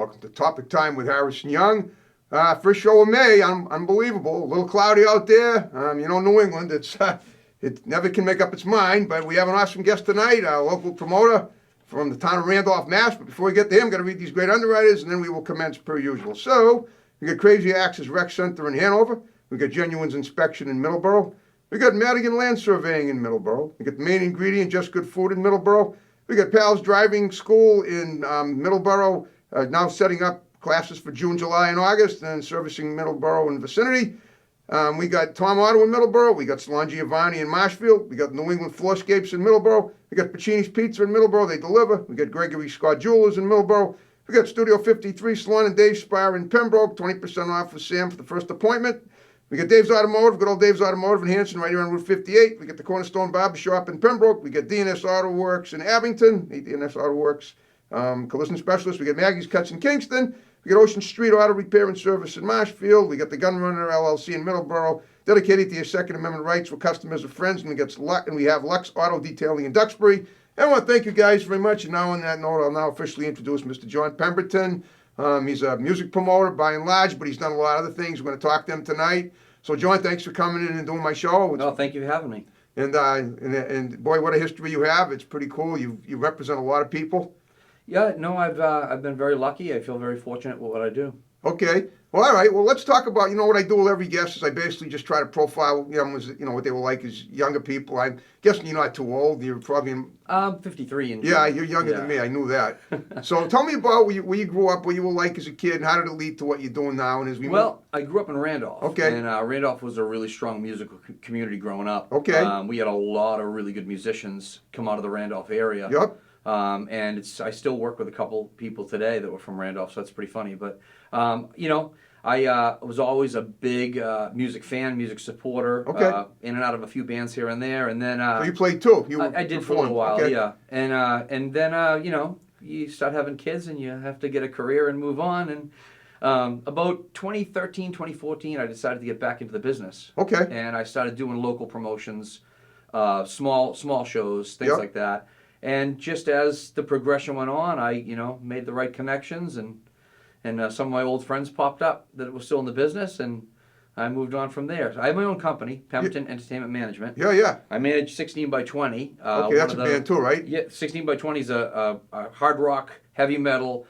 welcome to Topic Time with Harrison Young. First show of May, unbelievable. A little cloudy out there. New England, it never can make up its mind, but we have an awesome guest tonight, a local promoter from the town of Randolph, Mass. But before we get to him, got to read these great underwriters, and then we will commence per usual. So, we got Crazy Axe's Rec Center in Hanover. We got Genuine's Inspection in Middleborough. We got Madigan Land Surveying in Middleborough. We got the Main Ingredient, Just Good Food in Middleborough. We got Pal's Driving School in Middleborough, now setting up classes for June, July, and August, and servicing Middleborough and vicinity. We got Tom Otto in Middleborough. We got Salon Giovanni in Marshfield. We got New England Floorscapes in Middleborough. We got Pacini's Pizza in Middleborough. They deliver. We got Gregory Scott Jewelers in Middleborough. We got Studio 53 Salon and Dave Spa in Pembroke. 20% off for Sam for the first appointment. We got Dave's Automotive, good old Dave's Automotive in Hanson, right here on Route 58. We got the Cornerstone Barber Shop in Pembroke. We got DNS Auto Works in Abington, DNS Auto Works, collision specialist. We got Maggie's Cuts in Kingston. We got Ocean Street Auto Repair and Service in Marshfield. We got the Gun Runner LLC in Middleborough, dedicated to your Second Amendment rights with customers and friends. And we have Lux Auto Detailing in Duxbury. And I want to thank you guys very much. And now on that note, I'll now officially introduce Mr. John Pemberton. He's a music promoter by and large, but he's done a lot of other things. We're going to talk to him tonight. So, John, thanks for coming in and doing my show. No, thank you for having me. And boy, what a history you have. It's pretty cool. You represent a lot of people. Yeah, no, I've been very lucky. I feel very fortunate with what I do. Okay. Well, all right. Well, let's talk about, what I do with every guest is I basically just try to profile, what they were like as younger people. I'm guessing you're not too old. You're probably... I'm 53. Yeah, you're younger than me. I knew that. So tell me about where you grew up, what you were like as a kid, and how did it lead to what you're doing now? And I grew up in Randolph. Okay. And Randolph was a really strong musical community growing up. Okay. We had a lot of really good musicians come out of the Randolph area. Yep. And I still work with a couple people today that were from Randolph, so that's pretty funny. But, I was always a big music fan, music supporter. Okay. In and out of a few bands here and there. And then... so you played too? I did for a little while, okay. yeah. And then, you start having kids and you have to get a career and move on. And about 2013, 2014, I decided to get back into the business. Okay. And I started doing local promotions, small shows, things Yep. like that. And just as the progression went on, I, made the right connections, and some of my old friends popped up that were still in the business, and I moved on from there. So I have my own company, Pemberton Entertainment Management. Yeah. I manage 16 by 20. Okay, that's a band too, right? Yeah, 16 by 20 is a hard rock, heavy metal,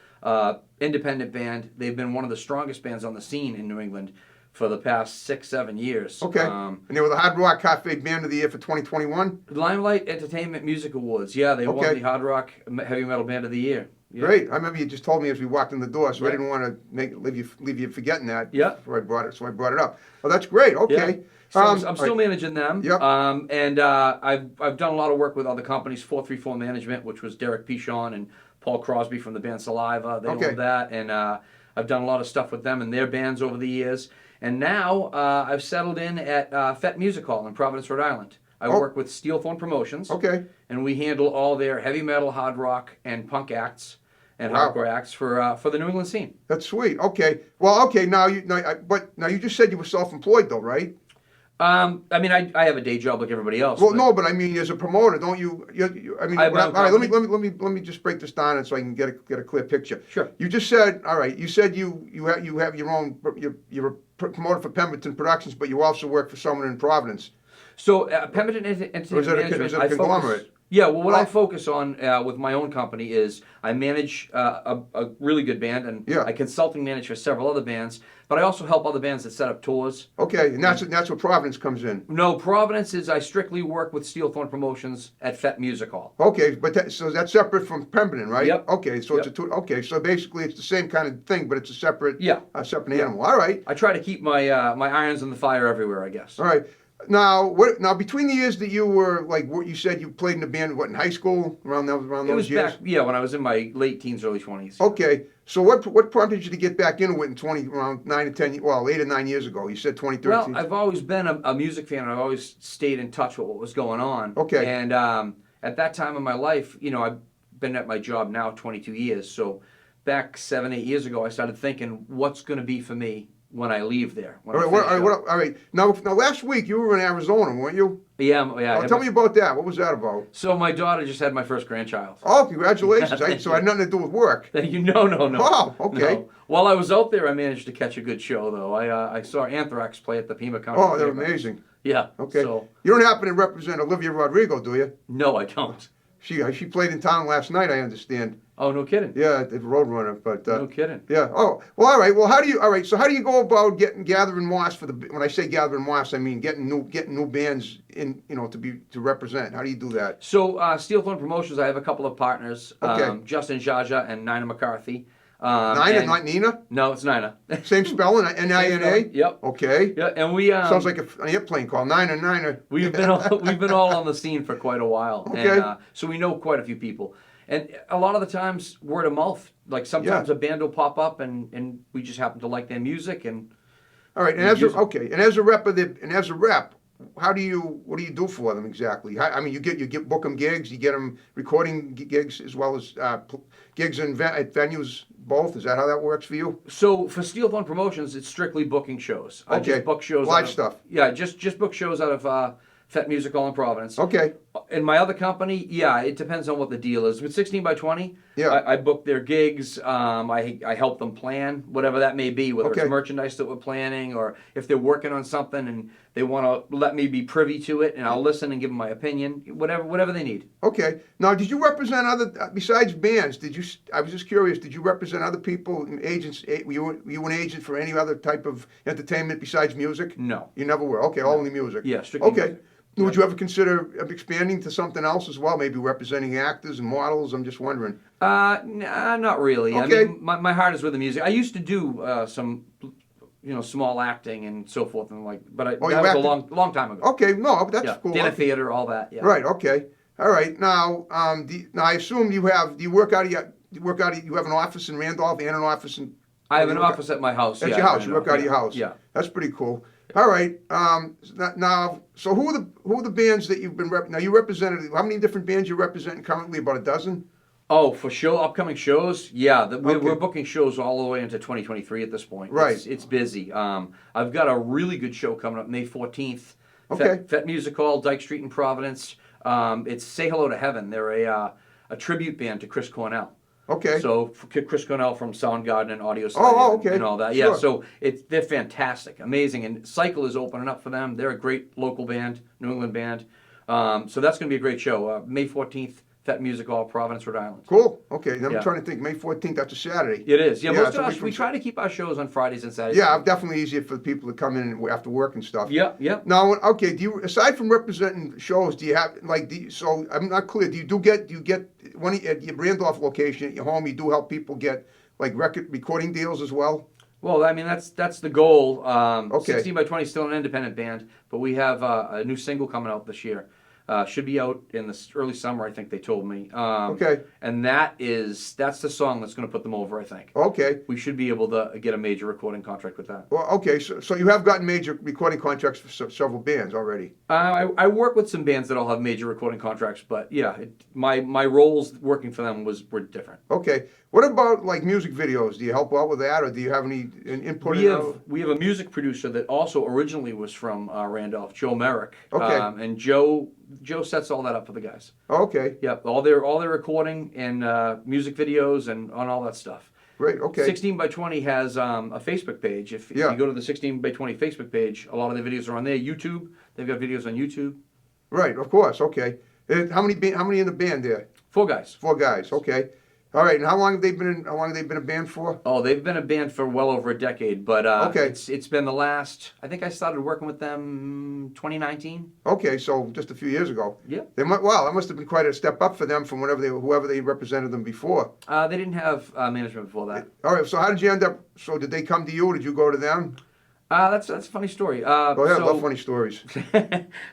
independent band. They've been one of the strongest bands on the scene in New England for the past 6-7 years. Okay. And they were the Hard Rock Cafe Band of the Year for 2021? Limelight Entertainment Music Awards. Yeah, they won the Hard Rock Heavy Metal Band of the Year. Yeah. Great. I remember you just told me as we walked in the door, so Yeah. I didn't want to leave you forgetting that. Yeah. Before I brought it, so I brought it up. Well, that's great. Okay. Yeah. So I'm still managing them. Yep. And I've done a lot of work with other companies, 434 Management, which was Derek Pichon and Paul Crosby from the band Saliva. They own that. And I've done a lot of stuff with them and their bands over the years. And now I've settled in at Fett Music Hall in Providence, Rhode Island. I work with Steelthorne Promotions. Okay. And we handle all their heavy metal, hard rock, and punk acts and Wow. hardcore acts for the New England scene. That's sweet. Okay. Well, okay. Now you just said you were self-employed though, right? I have a day job like everybody else. Well, no, but I mean, as a promoter, don't you? I mean, all right. Let me just break this down, and so I can get a clear picture. Sure. You just said, all right. You said you have your own. You're a promoter for Pemberton Productions, but you also work for someone in Providence. So Pemberton Entertainment Or is it Management, a conglomerate? Yeah, well, what I focus on with my own company is I manage a really good band, and I consulting manage for several other bands, but I also help other bands that set up tours. Okay, and that's where Providence comes in. No, Providence is I strictly work with Steelthorne Promotions at Fett Music Hall. Okay, but so that's separate from Pemberton, right? Yep. Okay, so so basically it's the same kind of thing, but it's a separate separate animal. All right. I try to keep my my irons in the fire everywhere, I guess. All right. Now between the years that you were what you said you played in a band in high school around those years? When I was in my late teens, early 20s. Okay, so what prompted you to get back into it around 8 or 9 years ago? You said 2013. Well, I've always been a music fan, and I've always stayed in touch with what was going on. Okay. And at that time in my life, I've been at my job now 22 years. So back 7-8 years ago, I started thinking, what's going to be for me when I leave there. When All I right, what, finish all right, up. all right. Now, last week you were in Arizona, weren't you? Yeah, yeah. Oh, tell me about that. What was that about? So my daughter just had my first grandchild. Oh, congratulations. Thank So it had you. nothing to do with work. No. Oh, okay. No. While I was out there, I managed to catch a good show, though. I saw Anthrax play at the Pima County Oh, they're Theater. amazing. Yeah. Okay. So, You don't happen to represent Olivia Rodrigo, do you? no, I don't. She played in town last night, I understand. Oh, no kidding. Yeah, at Roadrunner, but No kidding. yeah. Oh, well, all right. Well, all right. So how do you go about gathering moss for the? When I say gathering moss, I mean getting new bands in, to represent. How do you do that? So, Steelthorne Promotions, I have a couple of partners, Okay. Justin Jaja and Nina McCarthy. Nina, and- not Nina. No, it's Nina. Same spelling, Nina. Yep. Okay. Yeah, and we Sounds like an airplane call. Nina. we've been all on the scene for quite a while, Okay. and so we know quite a few people. And a lot of the times, word of mouth. Like sometimes a band will pop up, and we just happen to like their music, and All right. And as a rep, what do you do for them exactly? I mean, you get book them gigs, you get them recording gigs as well as gigs at venues. Both. Is that how that works for you? So for Steelthorne Promotions, it's strictly booking shows. I Okay. just book shows. Live out of- stuff. Yeah, just book shows out of Fet Music Hall in Providence. Okay. In my other company, yeah, it depends on what the deal is. With 16 by 20, Yeah. I book their gigs. I help them plan, whatever that may be, whether Okay. it's merchandise that we're planning or if they're working on something and they want to let me be privy to it, and I'll listen and give them my opinion, whatever they need. Okay. Now, did you represent besides bands? I was just curious. Did you represent other people, agents? Were you an agent for any other type of entertainment besides music? No. You never were. Okay, only music. Yeah, strictly Okay. music. Would you ever consider expanding to something else as well? Maybe representing actors and models. I'm just wondering. Nah, not really. Okay. I mean, my heart is with the music. I used to do some, small acting and so forth, and but Oh, you that was a acted- long time ago. Okay. No, but that's Yeah, cool. dinner Okay. theater, all that. Yeah. Right. Okay. All right. Now, now I assume do you work out of you have an office in Randolph and an office in. I have an you work- office at my house. At yeah, your house. in You work Randolph. out of your house. Yeah. That's pretty cool. All right. Now, so who are the bands that you've been now you represented? How many different bands you representing currently? About a dozen. Oh, for upcoming shows, yeah, we're Okay. booking shows all the way into 2023 at this point. Right. It's busy. I've got a really good show coming up May 14th. Okay. Fet Music Hall, Dyke Street in Providence. It's Say Hello to Heaven. They're a tribute band to Chris Cornell. Okay. So Chris Cornell from Soundgarden and Audio okay. and all that. Sure. Yeah, so they're fantastic, amazing, and Cycle is opening up for them. They're a great local band, New England band. So that's going to be a great show. May 14th, Fet Music Hall, Providence, Rhode Island. Cool. Okay. Then I'm Yeah. trying to think. May 14th. That's a Saturday. It is. Yeah, most it's of a us, week we from- try to keep our shows on Fridays and Saturdays. Yeah, definitely easier for people to come in after work and stuff. Yeah, yeah. Now, okay. Do you, aside from representing shows, do you have so I'm not clear. Do you get when at your Randolph location at your home? You do help people get like recording deals as well. Well, I mean, that's the goal. Okay. 16 by 20 is still an independent band, but we have a new single coming out this year. Should be out in the early summer, I think they told me. Okay. And that's the song that's going to put them over, I think. Okay. We should be able to get a major recording contract with that. Well, okay. So you have gotten major recording contracts for several bands already. I work with some bands that all have major recording contracts, but yeah, my roles working for them were different. Okay. What about like music videos? Do you help out with that, or do you have any input? We have a music producer that also originally was from Randolph, Joe Merrick. Okay. And Joe sets all that up for the guys. Okay. Yep, all their recording and music videos and on all that stuff. Great. Okay. 16 by 20 has a Facebook page. If you go to the 16 by 20 Facebook page, a lot of the videos are on there. YouTube, they've got videos on YouTube. Right. Of course. Okay. And how many in the band there? 4 guys. 4 guys. Okay. All right. And how long have they been a band for? Oh, they've been a band for well over a decade, but Okay. it's been the last. I think I started working with them 2019. Okay, so just a few years ago. Yeah. That must have been quite a step up for them from whoever they represented them before. They didn't have management before that. All right. So how did you end up? So did they come to you? Or did you go to them? That's a funny story. Go ahead. I love funny stories.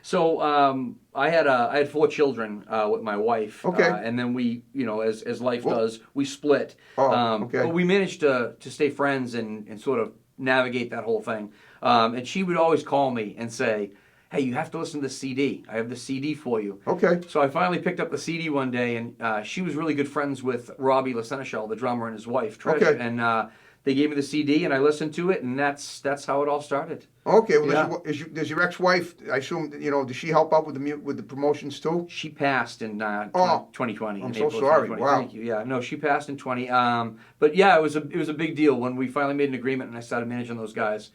So I had 4 children with my wife. Okay. And then we, as life does, we split. Oh, okay. But we managed to stay friends and sort of navigate that whole thing. And she would always call me and say, "Hey, you have to listen to this CD. I have the CD for you." Okay. So I finally picked up the CD one day, and she was really good friends with Robbie LaSeneschal, the drummer, and his wife, Trish. Okay. And they gave me the CD, and I listened to it, and that's how it all started. Okay, well, Yeah. does your ex-wife, I assume, does she help out with with the promotions too? She passed in Oh, 2020. I'm in so April sorry. 2020. Wow. Thank you. Yeah, no, she passed in 20. But yeah, it was a big deal when we finally made an agreement and I started managing those guys.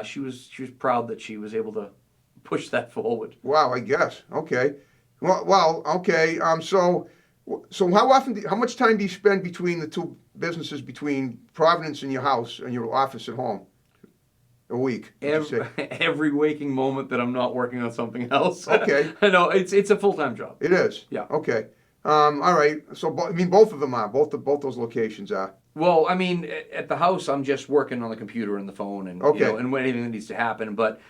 She was proud that she was able to push that forward. Wow, I guess. Okay. Well, okay. So how much time do you spend between the two businesses, between Providence and your house and your office at home? A week, would you say? Every waking moment that I'm not working on something else. Okay. I know it's a full-time job. It is. Yeah. Okay. All right. So, I mean, both of them are. Both those locations are. Well, I mean, at the house, I'm just working on the computer and the phone, and Okay. and when anything that needs to happen. But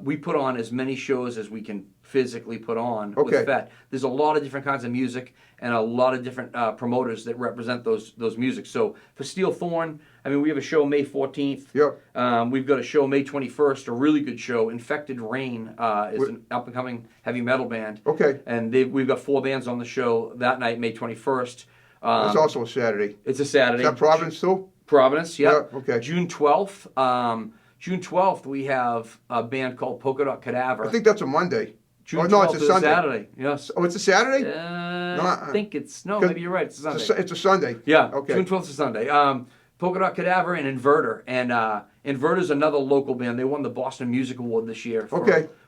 we put on as many shows as we can physically put on Okay. with FET. There's a lot of different kinds of music and a lot of different promoters that represent those music. So for Steel Thorn, I mean, we have a show May 14th. Yep. We've got a show May 21st, a really good show. Infected Rain is an up-and-coming heavy metal band. Okay. And we've got 4 bands on the show that night, May 21st. That's also a Saturday. It's a Saturday. Is that Providence too? Providence, yeah. Yeah, okay. June 12th. June 12th, we have a band called Polka Dot Cadaver. I think that's a Monday. June Oh, no, 12th it's a is Sunday. Saturday. Yes. Oh, it's a Saturday? I think it's no. 'Cause Maybe you're right. It's a Sunday. It's a Sunday. Yeah. Okay. June 12th is Sunday. Polka Dot Cadaver and Inverter, and Inverter's another local band. They won the Boston Music Award this year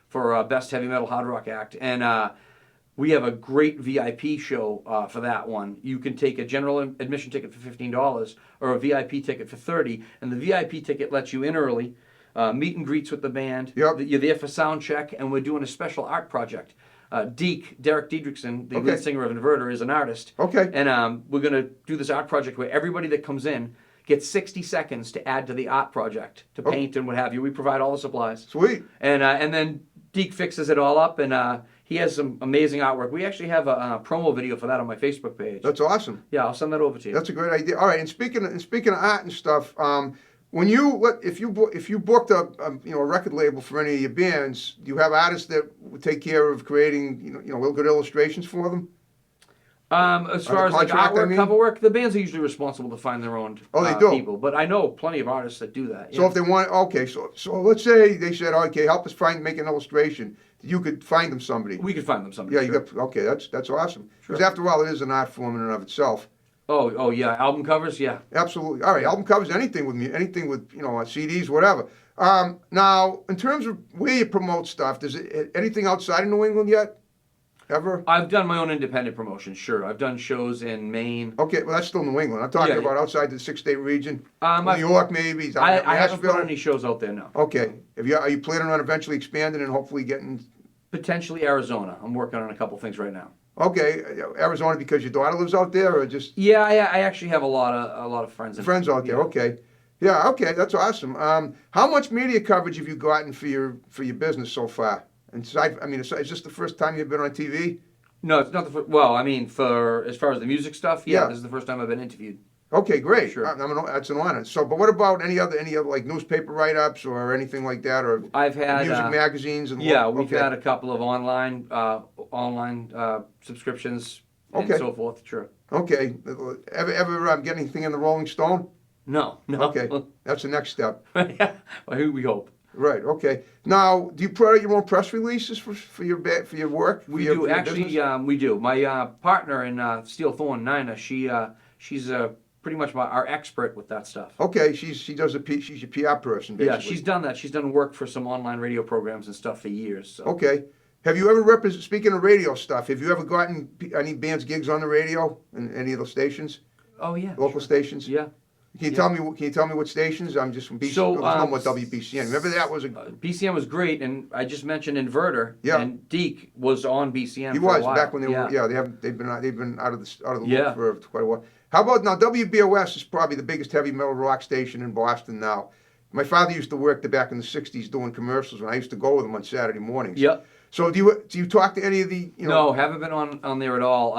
for best heavy metal hard rock act, and we have a great VIP show for that one. You can take a general admission ticket for $15 or a VIP ticket for $30, and the VIP ticket lets you in early, meet and greets with the band. Yep. You're there for sound check, and we're doing a special art project. Derek Diedrichsen, the Okay. lead singer of Inverter, is an artist. Okay. And we're going to do this art project where everybody that comes in gets 60 seconds to add to the art project, to paint and what have you. We provide all the supplies. Sweet. And then Deke fixes it all up, and he has some amazing artwork. We actually have a promo video for that on my Facebook page. That's awesome. Yeah, I'll send that over to you. That's a great idea. All right. And speaking of art and stuff, when if you booked a record label for any of your bands, do you have artists that would take care of creating real good illustrations for them? As far as like contract, artwork, I mean? cover work, the bands are usually responsible to find their own Oh, they do? people. But I know plenty of artists that do that. So yeah. if they want, okay, so let's say they said, okay, help us make an illustration. You could find them somebody. We could find them somebody. Yeah, sure. you got okay. That's awesome. Because Sure. after all, it is an art form in and of itself. Oh yeah, album covers, yeah. Absolutely. All right, album covers, anything with me, anything with CDs, whatever. Now, in terms of where you promote stuff, does it anything outside of New England yet? Ever? I've done my own independent promotion, sure. I've done shows in Maine. Okay, well that's still New England. I'm talking Yeah, about outside the 6-state region. New I- York, maybe. I haven't put Nashville. any shows out there, no. Okay. Are you planning on eventually expanding and hopefully getting? Potentially Arizona. I'm working on a couple things right now. Okay, Arizona because your daughter lives out there, or just Yeah, I actually have a lot of friends. friends out there? Yeah. Okay. Yeah, okay, that's awesome. How much media coverage have you gotten for your business so far? And so is this the first time you've been on TV? No, it's not the first. Well, I mean, for as far as the music stuff, Yeah. this is the first time I've been interviewed. Okay, great. Sure. That's an honor. So, but what about any other like newspaper write-ups or anything like that, or I've had music magazines and yeah, okay. we've had a couple of online subscriptions and Okay. so forth. Sure. Okay, ever get anything in the Rolling Stone? No. Okay, that's the next step. Yeah, well, we hope. Right. Okay. Now, do you put out your own press releases for your work? We for do your actually. business? We do. My partner in Steel Thorn, Nina, she's pretty much our expert with that stuff. Okay, she's your PR person, basically. Yeah, she's done that. She's done work for some online radio programs and stuff for years. So. Okay. Have you ever speaking of radio stuff? Have you ever gotten any bands gigs on the radio in any of those stations, Oh yeah. local sure. stations? Yeah. Can you tell me what stations? I'm just from BCN. So, I was talking about WBCN. Remember that was a BCM was great, and I just mentioned Inverter. Yeah. And Deke was on BCM. he for was a while. back when they yeah. were. Yeah, they've been out of the Yeah. loop for quite a while. How about now? WBOS is probably the biggest heavy metal rock station in Boston now. My father used to work there back in the '60s doing commercials, and I used to go with him on Saturday mornings. Yep. So do you talk to any of the No, haven't been on there at all.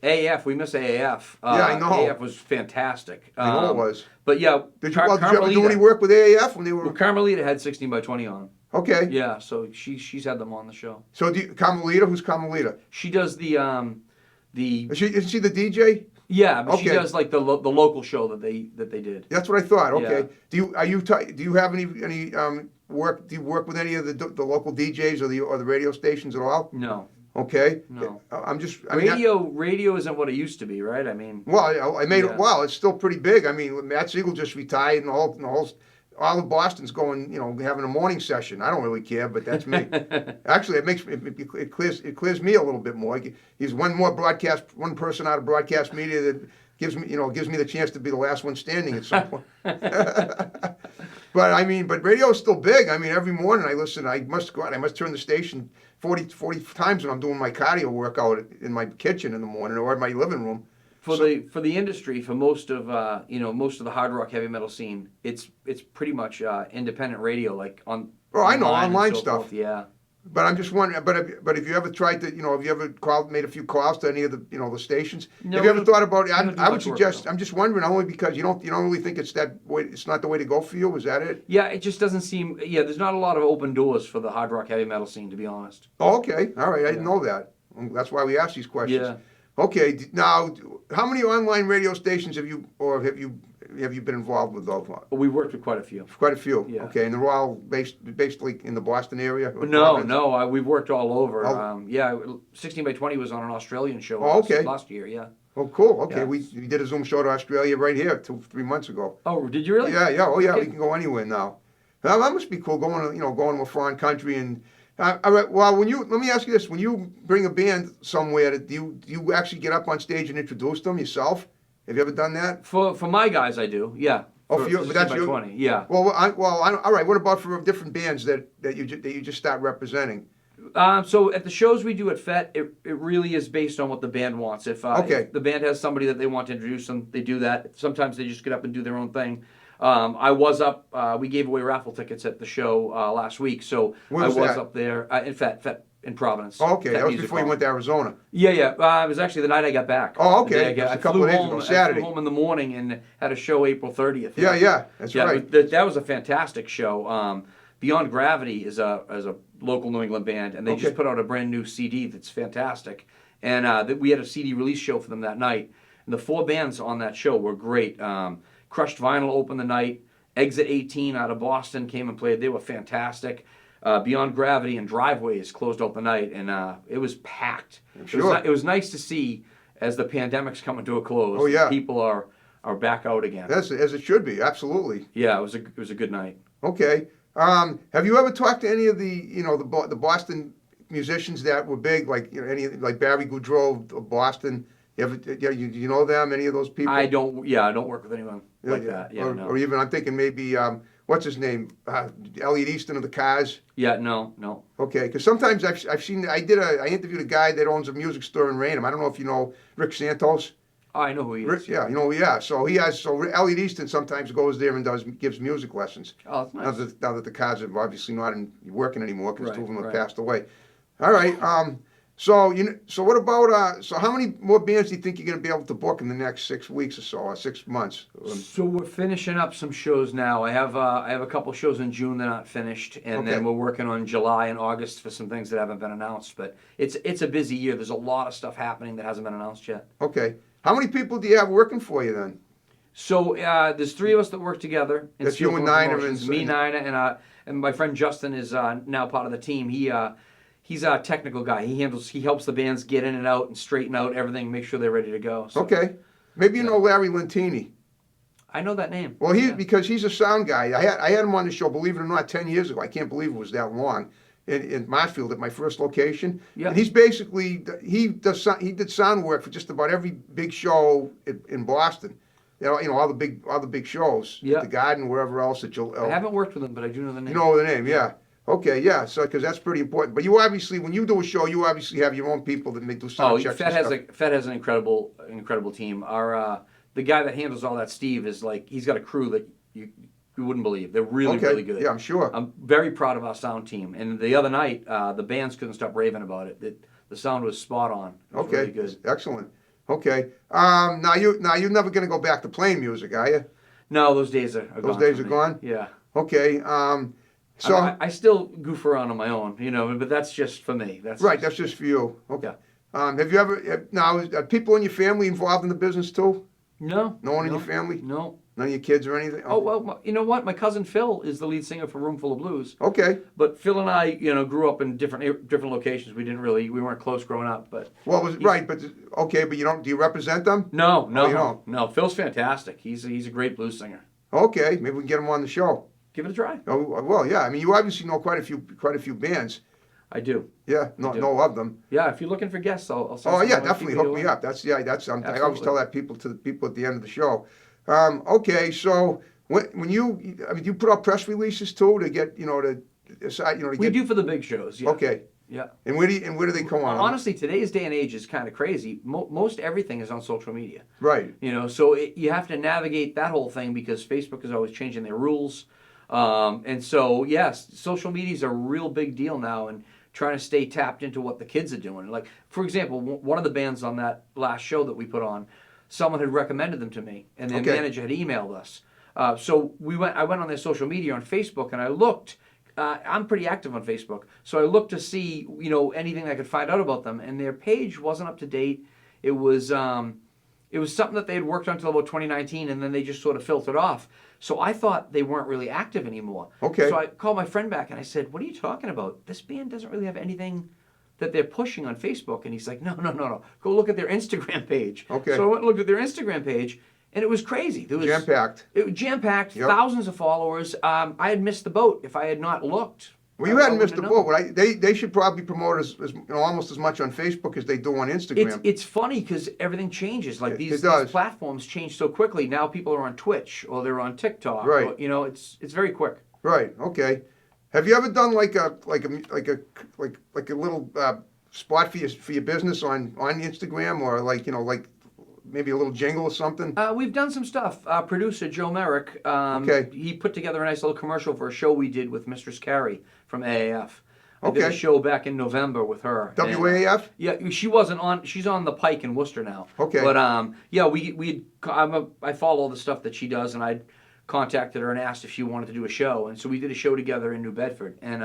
AAF, we miss AAF. Yeah, I know. AAF was fantastic. I know it was. But yeah, Did you ever do any work with AAF when they were? Well, Carmelita had 16 by 20 on. Okay. Yeah, so she's had them on the show. So Carmelita, who's Carmelita? She does the Isn't she the DJ? Yeah, but she Okay. does like the local show that they did. That's what I thought. Okay. Yeah. Do you have any work? Do you work with any of the local DJs or the radio stations at all? No, Okay. no. I'm just I mean, Radio isn't what it used to be, right? I mean, well, I made Yeah. it. Well, it's still pretty big. I mean, Matt Siegel just retired, and all of Boston's going, having a morning session. I don't really care, but that's me. Actually, it clears me a little bit more. He's one person out of broadcast media that gives me the chance to be the last one standing at some point. But I mean, radio's still big. I mean, every morning I listen. I must go out. I must turn the station 40 times when I'm doing my cardio workout in my kitchen in the morning or in my living room. for the industry, for most of most of the hard rock heavy metal scene, it's pretty much independent radio, like on. Oh, I know, online and online so stuff. forth, Yeah. But I'm just wondering. But if you ever tried to, have you ever made a few calls to any of the, the stations? No, Have you ever thought about it? we don't do I would much work suggest. with them. I'm just wondering only because you don't really think it's that way. It's not the way to go for you. Is that it? Yeah, it just doesn't seem. Yeah, there's not a lot of open doors for the hard rock heavy metal scene, to be honest. Oh, okay. All right. I didn't Yeah. know that. Well, that's why we ask these questions. Yeah. Okay. Now, how many online radio stations have you been involved with though? But we worked with quite a few. Quite a few. Yeah. Okay. And they're all basically in the Boston area. or No, Providence? no, we've worked all over. Oh. Yeah, 16 by 20 was on an Australian show Oh, okay. last year. Yeah. Oh, cool. Okay. Yeah. We did a Zoom show to Australia right here 2-3 months ago. Oh, did you really? Yeah, yeah, oh yeah, Okay. we can go anywhere now. Now, that must be cool going to a foreign country and. All right. Well, let me ask you this: when you bring a band somewhere, do you actually get up on stage and introduce them yourself? Have you ever done that? For my guys, I do. Yeah. Oh, for you, but 16 that's by you. 20. Yeah. Well, all right. What about for different bands that you just start representing? So at the shows we do at FET, it really is based on what the band wants. If the band has somebody that they want to introduce them, they do that. Sometimes they just get up and do their own thing. I was up. We gave away raffle tickets at the show last week, so Where I was was that? up there in FET in Providence. Oh, okay, FET that was Music before you Hall. went to Arizona. Yeah. It was actually the night I got back. Oh, okay. The day I It was a I couple flew of days home, ago, I Saturday. flew home in the morning and had a show April 30th. Yeah, that's Yeah, right. that was a fantastic show. Beyond Gravity is a local New England band, and they Okay. just put out a brand new CD that's fantastic. And we had a CD release show for them that night. And the 4 bands on that show were great. Crushed Vinyl opened the night. Exit 18 out of Boston came and played. They were fantastic. Beyond Gravity and Driveways closed out the night, and it was packed. Sure. It was nice to see as the pandemic's coming to a close. Oh, yeah. People are back out again. That's as it should be. Absolutely. Yeah, it was a good night. Okay. Have you ever talked to any of the Boston musicians that were big, like like Barry Goudreau of Boston? Do you know them? Any of those people? I don't work with anyone like that. Yeah, no. Or even I'm thinking maybe what's his name? Elliot Easton of the Cars. Yeah, no. Okay, because sometimes I've seen I interviewed a guy that owns a music store in Raynham. I don't know if you know Rick Santos. Oh, I know who he is. Rick, yeah, So Elliot Easton sometimes goes there and gives music lessons. Oh, that's nice. Now that the Cars are obviously not working anymore because 2 of them have Right. passed away. All right. So what about so how many more bands do you think you're going to be able to book in the next 6 weeks or so, or 6 months? So we're finishing up some shows now. I have a couple shows in June that are not finished, and Okay. then we're working on July and August for some things that haven't been announced. But it's a busy year. There's a lot of stuff happening that hasn't been announced yet. Okay. How many people do you have working for you then? So there's 3 of us that work together. In That's Steel you and Corner Nina Promotions. and- Me, Nina, and my friend Justin is now part of the team. He's a technical guy. He helps the bands get in and out and straighten out everything, make sure they're ready to go. So, Okay. Maybe you know Larry Lentini. I know that name. Well, Yeah. because he's a sound guy. I had him on the show, believe it or not, 10 years ago. I can't believe it was that long. In Marshfield at my first location. Yeah. And he's basically he did sound work for just about every big show in Boston. All the big shows. Yeah. The Garden, wherever else that you'll. I haven't worked with him, but I do know the name. You know the name, yeah. Okay, yeah. So because that's pretty important. But you obviously, when you do a show, you obviously have your own people that may do sound checks. Fed and has stuff. an incredible team. Our the guy that handles all that, Steve, is he's got a crew that you wouldn't believe. They're really good. Yeah, I'm sure. I'm very proud of our sound team. And the other night, the bands couldn't stop raving about it. The sound was spot on. It was Okay, really good. excellent. Okay. Now you're never going to go back to playing music, are you? No, those days are gone. Those days for are me. gone? Yeah. Okay. I still goof around on my own, but that's just for me. Right, that's just for you. Okay. Yeah. Have you ever now? Are people in your family involved in the business too? No. No one in No. your family? No. None of your kids or anything? Oh well, you know what? My cousin Phil is the lead singer for Roomful of Blues. Okay. But Phil and I, grew up in different locations. We weren't close growing up. But Well, right, but okay, but you don't. Do you represent them? no, no, you don't? no. Phil's fantastic. He's a great blues singer. Okay, maybe we can get him on the show. Give it a try. Oh, well, yeah. I mean, you obviously know quite a few bands. I do. Yeah, I do. know of them. Yeah, if you're looking for guests, I'll send Oh some yeah, of my definitely people hook me your way. up. I always Absolutely. tell that to the people at the end of the show. Okay, so when you put out press releases too to get to decide to We get. do for the big shows. Yeah. Okay, Yeah. and where do they come on? Honestly, today's day and age is kind of crazy. Most everything is on social media. Right. So you have to navigate that whole thing because Facebook is always changing their rules. And so, yes, social media is a real big deal now, and trying to stay tapped into what the kids are doing. Like, for example, one of the bands on that last show that we put on, someone had recommended them to me, and their Okay. manager had emailed us. So I went on their social media on Facebook, and I looked. I'm pretty active on Facebook, so I looked to see anything I could find out about them, and their page wasn't up to date. It was something that they had worked on until about 2019, and then they just sort of filtered off. So I thought they weren't really active anymore. Okay. So I called my friend back and I said, "What are you talking about? This band doesn't really have anything that they're pushing on Facebook." And he's like, "No. Go look at their Instagram page." Okay. So I went and looked at their Instagram page, and it was crazy. There was Jam-packed. It was jam-packed, Yep. thousands of followers. I had missed the boat if I had not looked. Well, you I hadn't missed the wouldn't have boat. They should probably promote as almost as much on Facebook as they do on Instagram. It's funny because everything changes. Like It these does. platforms change so quickly. Now people are on Twitch or they're on TikTok. Right. Or, it's very quick. Right. Okay. Have you ever done like a little spot for your business on Instagram or like maybe a little jingle or something? We've done some stuff. Producer Joe Merrick, Okay. he put together a nice little commercial for a show we did with Mistress Carrie from AAF. I did a Okay. show back in November with her. And, WAF. yeah, she wasn't on. She's on the Pike in Worcester now. Okay. But I follow all the stuff that she does, and I contacted her and asked if she wanted to do a show, and so we did a show together in New Bedford, and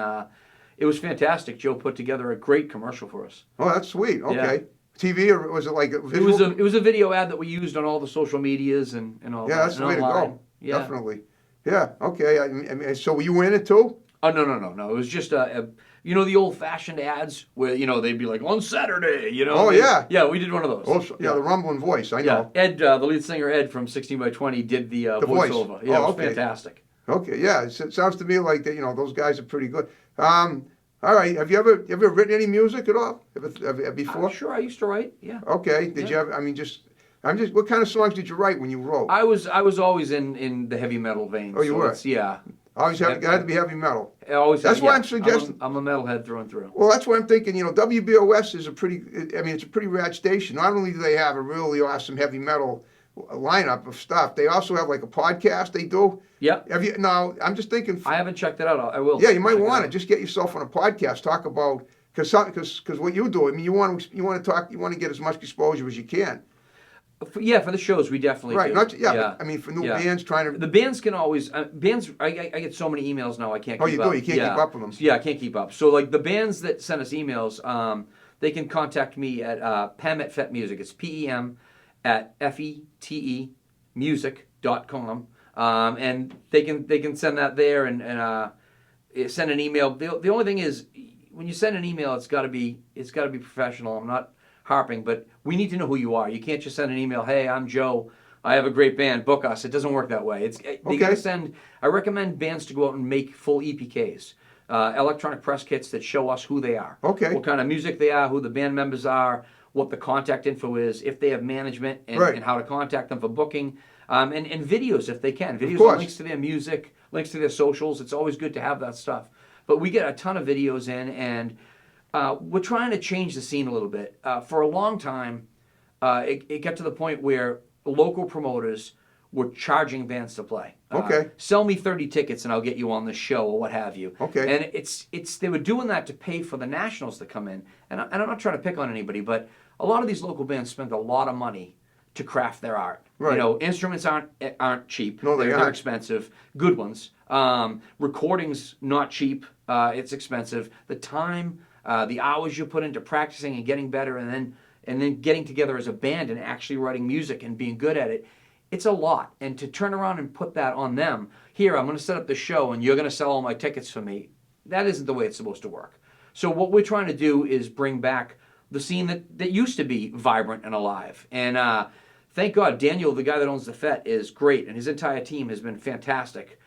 it was fantastic. Joe put together a great commercial for us. Oh, that's sweet. Okay. TV or was it like a It visual? was a video ad that we used on all the social medias and all Yeah, that. that's the and way to online. go. Yeah. Definitely. Yeah. Okay. I mean, so were you in it too? Oh no! It was just the old-fashioned ads where they'd be like on Saturday. Oh, yeah. Yeah, we did one of those. Oh, yeah, the rumbling voice. I Yeah, know. Ed, the lead singer Ed from 16 by 20 did the voice. voiceover. Yeah, Oh, it was okay. fantastic. Okay. Yeah. It sounds to me like that. Those guys are pretty good. All right. Have you ever written any music at all? Before? Sure, I used to write. Yeah. Okay. Did you have? I mean, what kind of songs did you write when you wrote? I was always in the heavy metal vein. Oh, you were? Yeah. Always had to be heavy metal. I always. That's why yeah, I'm suggesting- I'm a metalhead through and through. Well, that's what I'm thinking. WBOS is it's a pretty rad station. Not only do they have a really awesome heavy metal lineup of stuff, they also have like a podcast they do. Yeah. Now, I'm just thinking. I haven't checked it out. I will. Yeah, you might check it want to out. just get yourself on a podcast. Talk about because what you do. I mean, you want to get as much exposure as you can. For the shows we definitely Right. do. But, I mean, for new bands trying to. The bands can always bands. I get so many emails now. I can't. Oh, keep you up. do? You can't keep up with them. Yeah, I can't keep up. So like the bands that send us emails, they can contact me at Pem at FET Music. It's PEM at FETE music.com. And they can send that there and send an email. The only thing is when you send an email, it's got to be professional. I'm not harping, but we need to know who you are. You can't just send an email, "Hey, I'm Joe. I have a great band. Book us." It doesn't work that way. They got to send. I recommend bands to go out and make full EPKs, electronic press kits that show us who they are, Okay. what kind of music they are, who the band members are, what the contact info is, if they have management, and, Right. and how to contact them for booking, and videos if they can. Videos course. with links to their music, links to their socials. It's always good to have that stuff. But we get a ton of videos in, and we're trying to change the scene a little bit. For a long time, it got to the point where local promoters were charging bands to play. Okay. Sell me 30 tickets and I'll get you on the show or what have you. Okay. And it's they were doing that to pay for the nationals to come in. And I'm not trying to pick on anybody, but a lot of these local bands spend a lot of money to craft their art. Right. Instruments aren't cheap. No, they they're aren't. expensive. Good ones. Recordings not cheap. It's expensive. The time the hours you put into practicing and getting better, and then getting together as a band and actually writing music and being good at it. It's a lot. And to turn around and put that on them, here, I'm going to set up the show and you're going to sell all my tickets for me. That isn't the way it's supposed to work. So what we're trying to do is bring back the scene that used to be vibrant and alive. And thank God, Daniel, the guy that owns the FET, is great, and his entire team has been fantastic.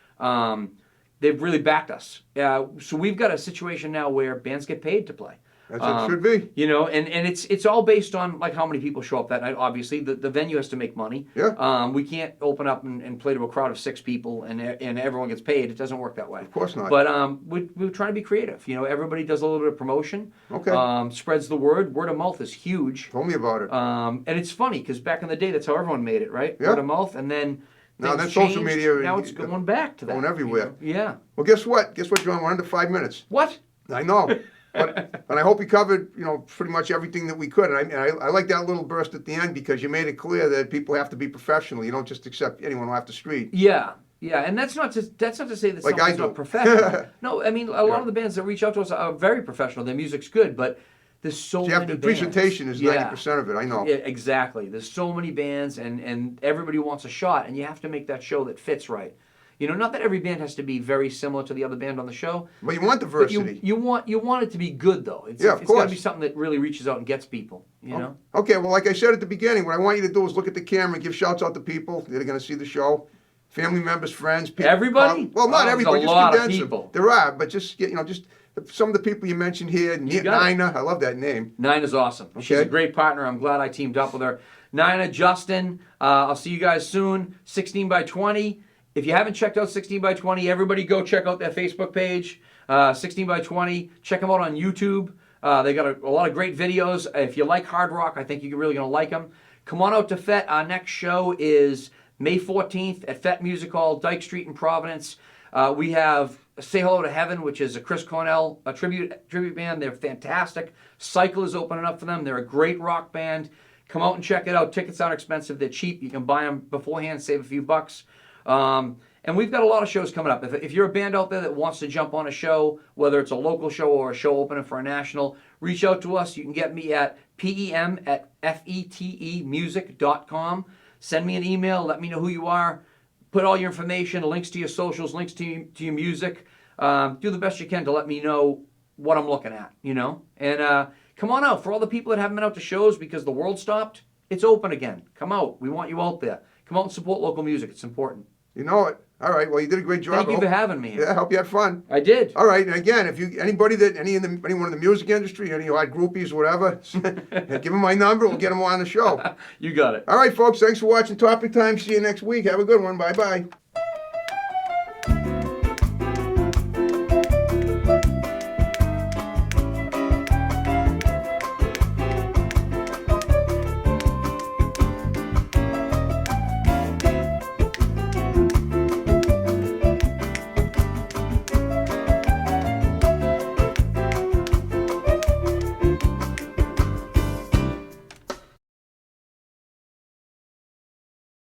They've really backed us. So we've got a situation now where bands get paid to play. That's it should be. You know, and it's all based on like how many people show up that night. Obviously, the venue has to make money. Yeah. We can't open up and play to a crowd of 6 people and everyone gets paid. It doesn't work that way. Of course not. But we're trying to be creative. You know, everybody does a little bit of promotion. Okay. Spreads the word. Word of mouth is huge. Tell me about it. And it's funny because back in the day, that's how everyone made it, right? Yeah. Word of mouth, and then Now things then social changed. media, Now it's going back to that. going everywhere. You know? Yeah. Well, guess what? Guess what, John? We're under 5 minutes. What? I know. But I hope we covered, you know, pretty much everything that we could. And I like that little burst at the end because you made it clear that people have to be professional. You don't just accept anyone off the street. Yeah. Yeah, and that's not to say that Like I something's do. not professional. No, I mean a lot of the bands that reach out to us are very professional. Their music's good, but there's so You have many the bands. presentation is 90% of it. I know. Yeah, exactly. There's so many bands, and everybody wants a shot, and you have to make that show that fits right. You know, not that every band has to be very similar to the other band on the show. But you want But diversity. you want it to be good though. It's Yeah, of got to course. be something that really reaches out and gets people. You know. Okay, well, like I said at the beginning, what I want you to do is look at the camera and give shouts out to people that are going to see the show. Family members, friends, people. Everybody? Well, not Wow, everybody. there's a Just lot of condense them. people. There are, but just just some of the people you mentioned here. You got it. Nina, I love that name. Nina's awesome. She's a Okay. great partner. I'm glad I teamed up with her. Nina, Justin, I'll see you guys soon. 16 by 20. If you haven't checked out 16 by 20, everybody go check out their Facebook page, 16 by 20. Check them out on YouTube. They got a lot of great videos. If you like hard rock, I think you're really going to like them. Come on out to FET. Our next show is May 14th at FET Music Hall, Dyke Street in Providence. We have Say Hello to Heaven, which is a Chris Cornell tribute band. They're fantastic. Cycle is opening up for them. They're a great rock band. Come out and check it out. Tickets aren't expensive. They're cheap. You can buy them beforehand, save a few bucks. And we've got a lot of shows coming up. If you're a band out there that wants to jump on a show, whether it's a local show or a show opening for a national, reach out to us. You can get me at pem@fetemusic.com. Send me an email. Let me know who you are. Put all your information, links to your socials, links to your music. Do the best you can to let me know what I'm looking at, you know. And come on out. For all the people that haven't been out to shows because the world stopped, it's open again. Come out. We want you out there. Come out and support local music. It's important. You know it. All right. Well, you did a great job. Thank you for having me here. Yeah, I hope you had fun. I did. All right. And again, if anyone in the music industry, any odd groupies, whatever, give them my number. We'll get them on the show. You got it. All right, folks. Thanks for watching Topic Time. See you next week. Have a good one. Bye bye.